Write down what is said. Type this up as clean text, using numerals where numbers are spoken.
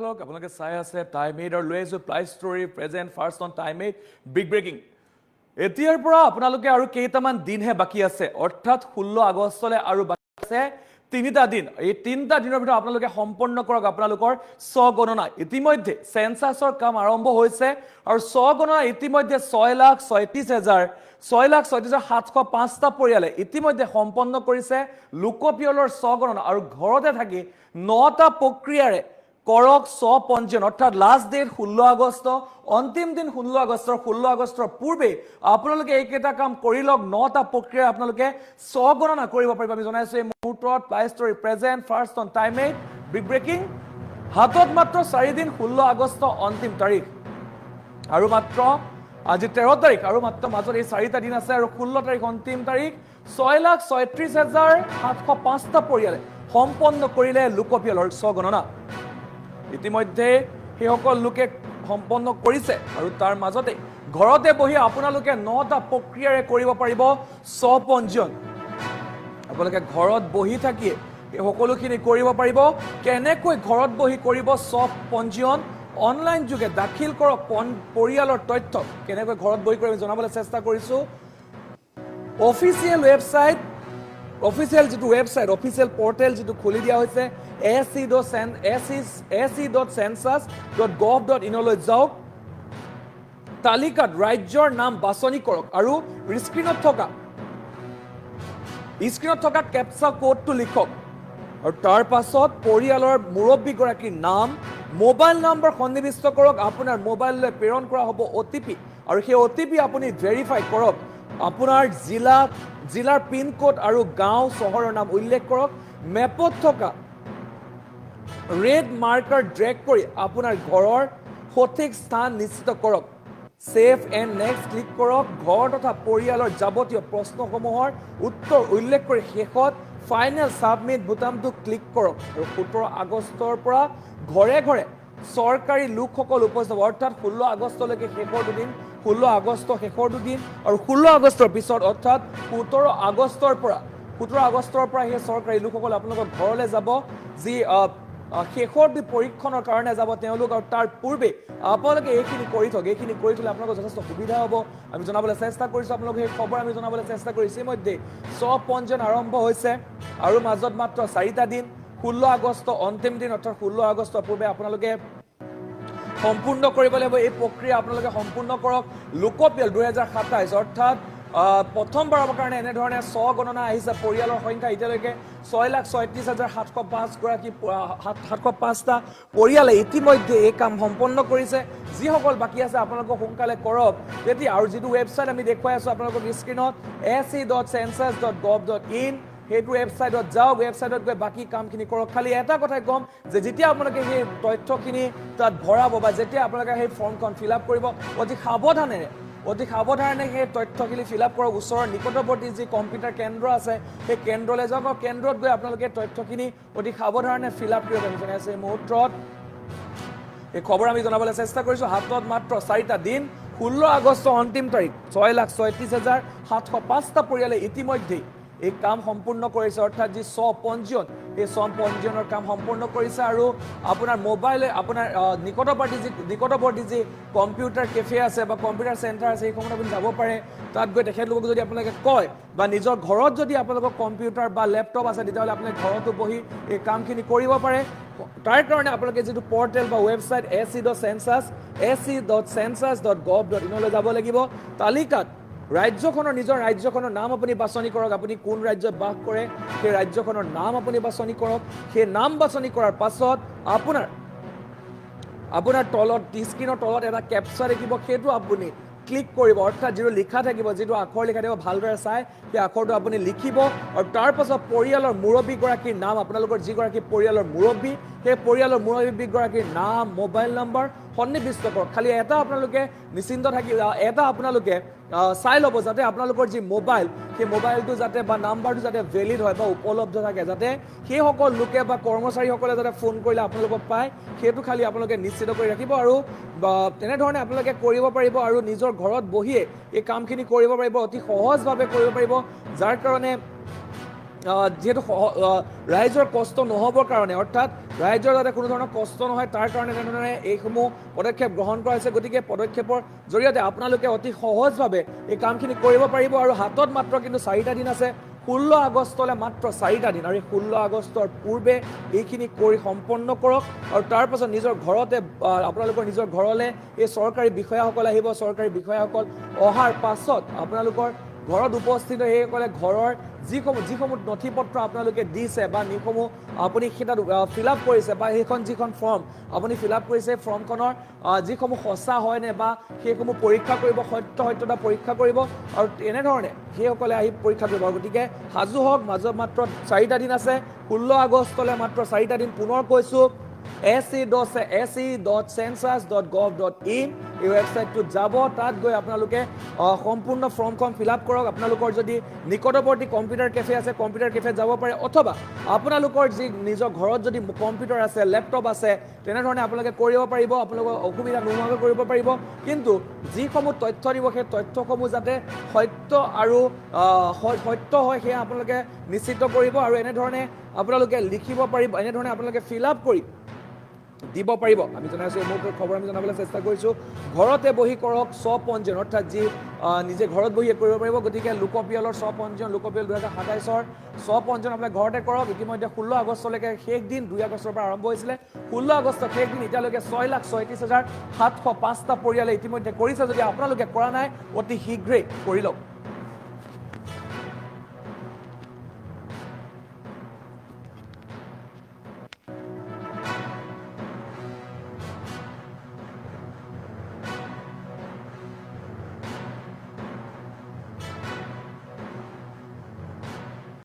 হওক আপোনালোকে চাই আছে টাইমেড আৰু লৈ আহিছোঁ ply story present first on timed big breaking এতিয়াৰ পৰা আপোনালোকে আৰু কেইটামান দিনহে বাকী আছে অৰ্থাৎ 16 আগষ্টলৈ আৰু বাকী আছে 3টা দিন এই 3টা দিনৰ ভিতৰত আপোনালোকে সম্পন্ন কৰক আপোনালোকৰ স্বগণনা ইতিমধ্যে সেন্সাছৰ কাম আৰম্ভ হৈছে আৰু স্বগণনা ইতিমধ্যে 6,36,705টা পৰিয়ালে ইতিমধ্যে সম্পন্ন কৰিছে লোকপিয়লৰ স্বগণনা আৰু ঘৰতে থাকি 9টা প্ৰক্ৰিয়াৰে কৰক স্বপঞ্জীয়ন অৰ্থাৎ লাষ্ট ডেট 16 আগষ্ট অন্তিম দিন 16 আগষ্টৰ পূৰ্বে আপোনালোকে এইকেইটা কাম কৰি লওক 9টা প্ৰক্ৰিয়া আপোনালোকে স্বগণনা কৰিব পাৰিব আমি জনাইছো এই মুহূৰ্তত ply story present first on timed big breaking হাতত মাত্ৰ 4 দিন 16 আগষ্ট অন্তিম তাৰিখ আৰু মাত্ৰ আজি 13 তাৰিখ আৰু মাত্ৰ মাজত এই 4টা দিন আছে আৰু 16 তাৰিখ অন্তিম তাৰিখ 6,36,705টা পৰিয়ালে সম্পন্ন কৰিলে লোকপিয়লৰ স্বগণনা ইতিমধ্যে সেইসকল লোকে সম্পন্ন কৰিছে আৰু তাৰ মাজতে ঘৰতে বহি আপোনালোকে 9টা প্ৰক্ৰিয়াৰে কৰিব পাৰিব স্বপঞ্জীয়ন আপোনালোকে ঘৰত বহি থাকি এই সকলোখিনি কৰিব পাৰিব কেনেকৈ ঘৰত বহি কৰিব স্বপঞ্জীয়ন অনলাইন যোগে দাখিল কৰক পৰিয়ালৰ তথ্য কেনেকৈ ঘৰত বহি কৰিব জনাবলৈ চেষ্টা কৰিছো অফিচিয়েল ৱেবছাইট অফিচিয়েল যেটো ৱেবছাইট অফিচিয়েল পোৰ্টেল যেটো খুলি দিয়া হৈছে se.census.gov.in লৈ যাওক তালিকাত ৰাজ্যৰ নাম বাছনি কৰক আৰু স্ক্ৰিনত থকা কেপচা কোডটো লিখক আৰু তাৰ পাছত পৰিয়ালৰ মুৰব্বী গৰাকীৰ নাম মোবাইল নম্বৰ সন্নিবিষ্ট কৰক আপোনাৰ মোবাইললৈ প্ৰেৰণ কৰা হ'ব OTP আৰু সেই OTP আপুনি ভেৰিফাই কৰক আপোনাৰ জিলাৰ পিন কোড আৰু গাঁও চহৰৰ নাম উল্লেখ কৰক মেপত থকা ৰেড মাৰ্কাৰ ড্ৰেগ কৰি আপোনাৰ ঘৰৰ সঠিক স্থান নিশ্চিত কৰক সেভ এণ্ড নেক্সট ক্লিক কৰক ঘৰ তথা পৰিয়ালৰ যাৱতীয় প্ৰশ্নসমূহৰ উত্তৰ উল্লেখ কৰি শেষত ফাইনেল সাবমিট বুটামটো ক্লিক কৰক আৰু 17 আগষ্টৰ পৰা ঘৰে ঘৰে চৰকাৰী লোকসকল উপস্থিত অৰ্থাৎ 16 আগষ্টলৈকে শেষৰ দুদিন 16 আগষ্ট শেষৰ দুদিন আৰু 16 আগষ্টৰ পিছত অৰ্থাৎ 17 আগষ্টৰ পৰা সেই চৰকাৰী লোকসকল আপোনালোকৰ ঘৰলৈ যাব যি শেষৰ পৰীক্ষণৰ কাৰণে যাব তেওঁলোক আৰু তাৰ পূৰ্বে আপোনালোকে এইখিনি কৰি থলে আপোনালোকৰ যথেষ্ট সুবিধা হ'ব আমি জনাবলৈ চেষ্টা কৰিছোঁ আপোনালোকে এই খবৰ আমি জনাবলৈ চেষ্টা কৰিছোঁ ইতিমধ্যে স্বপঞ্জীয়ন আৰম্ভ হৈছে আৰু মাজত মাত্ৰ 4টা দিন 16 আগষ্ট অন্তিম দিন অৰ্থাৎ 16 আগষ্টৰ পূৰ্বে আপোনালোকে সম্পূৰ্ণ কৰিব লাগিব এই প্ৰক্ৰিয়া আপোনালোকে সম্পূৰ্ণ কৰক লোকপিয়ল 2027 অৰ্থাৎ প্ৰথমবাৰৰ কাৰণে এনেধৰণে স্বগণনা আহিছে পৰিয়ালৰ সংখ্যা এতিয়ালৈকে 6,36,705টা পৰিয়ালে ইতিমধ্যে এই কাম সম্পন্ন কৰিছে যিসকল বাকী আছে আপোনালোকে সোনকালে কৰক তেতিয়া আৰু যিটো ৱেবছাইট আমি দেখুৱাই আছো আপোনালোকৰ স্ক্ৰিনত se.census.gov.in সেইটো ৱেবছাইটত যাওক ৱেবছাইটত গৈ বাকি কামখিনি কৰক খালি এটা কথাই কম যে যেতিয়া আপোনালোকে সেই তথ্যখিনি তাত ভৰাব বা যেতিয়া আপোনালোকে সেই ফৰ্মখন ফিল আপ কৰিব অতি সাৱধানে সেই তথ্যখিনি ফিল আপ কৰক ওচৰৰ নিকটৱৰ্তী যি কম্পিউটাৰ কেন্দ্ৰ আছে সেই কেন্দ্ৰলৈ যাওক আৰু কেন্দ্ৰত গৈ আপোনালোকে তথ্যখিনি অতি সাৱধানে ফিল আপ কৰিব পাৰিব আছে এই মুহূৰ্তত এই খবৰ আমি জনাবলৈ চেষ্টা কৰিছোঁ হাতত মাত্ৰ 4টা দিন 16 আগষ্ট অন্তিম তাৰিখ 6,36,705টা পৰিয়ালে ইতিমধ্যে এই কাম সম্পূৰ্ণ কৰিছে অৰ্থাৎ যি স্বপঞ্জীয়ন এই স্বপঞ্জীয়নৰ কাম সম্পূৰ্ণ কৰিছে আৰু আপোনাৰ মোবাইলে আপোনাৰ নিকটৱৰ্তী যি কম্পিউটাৰ কেফে আছে বা কম্পিউটাৰ চেণ্টাৰ আছে সেইসমূহত আপুনি যাব পাৰে তাত গৈ তেখেতলোকক যদি আপোনালোকে কয় বা নিজৰ ঘৰত যদি আপোনালোকৰ কম্পিউটাৰ বা লেপটপ আছে তেতিয়াহ'লে আপুনি ঘৰতো বহি এই কামখিনি কৰিব পাৰে তাৰ কাৰণে আপোনালোকে যিটো পৰ্টেল বা ৱেবছাইট se.census.gov.in লৈ যাব লাগিব তালিকাত নিজৰ ৰাজ্যখনৰ নাম আপুনি বাছনি কৰক আপুনি কোন ৰাজ্যত বাস কৰে সেই ৰাজ্যখনৰ নাম আপুনি বাছনি কৰক সেই নাম বাছনি কৰাৰ পাছত আপোনাৰ তলত স্ক্ৰিনৰ তলত এটা কেপচা দেখিব সেইটো আপুনি ক্লিক কৰিব অৰ্থাৎ যিটো লিখা থাকিব যিটো আখৰ লিখা থাকিব ভালদৰে চাই সেই আখৰটো আপুনি লিখিব আৰু তাৰ পাছত পৰিয়ালৰ মুৰব্বী গৰাকীৰ নাম আপোনালোকৰ যিগৰাকী পৰিয়ালৰ মুৰব্বী সেই পৰিয়ালৰ মুৰব্বী গৰাকীৰ নাম মোবাইল নম্বৰ সন্নিবিষ্ট কৰক খালি এটা আপোনালোকে নিশ্চিন্ত থাকি এটা আপোনালোকে চাই ল'ব যাতে আপোনালোকৰ যি মোবাইল সেই মোবাইলটো যাতে বা নাম্বাৰটো যাতে ভেলিড হয় বা উপলব্ধ থাকে যাতে সেইসকল লোকে বা কৰ্মচাৰীসকলে যাতে ফোন কৰিলে আপোনালোকক পায় সেইটো খালি আপোনালোকে নিশ্চিত কৰি ৰাখিব আৰু তেনেধৰণে আপোনালোকে কৰিব পাৰিব আৰু নিজৰ ঘৰত বহিয়ে এই কামখিনি কৰিব পাৰিব অতি সহজভাৱে কৰিব পাৰিব যাৰ কাৰণে যিহেতু ৰাইজৰ কষ্ট নহ'বৰ কাৰণে অৰ্থাৎ ৰাইজৰ যাতে কোনো ধৰণৰ কষ্ট নহয় তাৰ কাৰণে তেনেধৰণে এইসমূহ পদক্ষেপ গ্ৰহণ কৰা হৈছে গতিকে পদক্ষেপৰ জৰিয়তে আপোনালোকে অতি সহজভাৱে এই কামখিনি কৰিব পাৰিব আৰু হাতত মাত্ৰ কিন্তু 4টা দিন আছে 16 আগষ্টলৈ মাত্ৰ 4টা দিন আৰু এই 16 আগষ্টৰ পূৰ্বে এইখিনি কৰি সম্পন্ন কৰক আৰু তাৰপাছত নিজৰ ঘৰতে আপোনালোকৰ নিজৰ ঘৰলৈ এই চৰকাৰী বিষয়াসকল আহিব চৰকাৰী বিষয়াসকল অহাৰ পাছত আপোনালোকৰ ঘৰত উপস্থিত সেইসকলে ঘৰৰ যিসমূহ নথি পত্ৰ আপোনালোকে দিছে বা যিসমূহ আপুনি সেটাত ফিল আপ কৰিছে বা সেইখন যিখন ফৰ্ম আপুনি ফিল আপ কৰিছে ফৰ্মখনৰ যিসমূহ সঁচা হয়নে বা সেইসমূহ পৰীক্ষা কৰিব সত্যতা পৰীক্ষা কৰিব আৰু এনেধৰণে সেইসকলে আহি পৰীক্ষা কৰিব গতিকে সাজু হওক মাজত মাত্ৰ 4টা দিন আছে 16 আগষ্টলৈ মাত্ৰ 4টা দিন পুনৰ কৈছোঁ se.census.gov.in এই ৱেবছাইটটোত যাব তাত গৈ আপোনালোকে সম্পূৰ্ণ ফৰ্মখন ফিল আপ কৰক আপোনালোকৰ যদি নিকটৱৰ্তী কম্পিউটাৰ কেফে আছে কম্পিউটাৰ কেফেত যাব পাৰে অথবা আপোনালোকৰ যি নিজৰ ঘৰত যদি কম্পিউটাৰ আছে লেপটপ আছে তেনেধৰণে আপোনালোকে কৰিব পাৰিব আপোনালোকৰ অসুবিধা নোহোৱাকৈ কৰিব পাৰিব কিন্তু যিসমূহ তথ্য দিব সেই তথ্যসমূহ যাতে সত্য আৰু সত্য হয় সেয়া আপোনালোকে নিশ্চিত কৰিব আৰু এনেধৰণে আপোনালোকে লিখিব পাৰিব এনেধৰণে আপোনালোকে ফিল আপ কৰি দিব পাৰিব আমি জনাইছোঁ এই মুহূৰ্তৰ খবৰ আমি জনাবলৈ চেষ্টা কৰিছোঁ ঘৰতে বহি কৰক স্বপঞ্জীয়ন অৰ্থাৎ যি নিজে ঘৰত বহিয়ে কৰিব পাৰিব গতিকে লোকপিয়লৰ স্বপঞ্জীয়ন লোকপিয়ল 2027ৰ স্বপঞ্জীয়ন আপোনালোকে ঘৰতে কৰক ইতিমধ্যে 16 আগষ্টলৈকে শেষ দিন 2 আগষ্টৰ পৰা আৰম্ভ হৈছিলে 16 আগষ্টৰ শেষ দিন এতিয়ালৈকে 6,37,705টা পৰিয়ালে ইতিমধ্যে কৰিছে যদি আপোনালোকে কৰা নাই অতি শীঘ্ৰেই কৰি লওক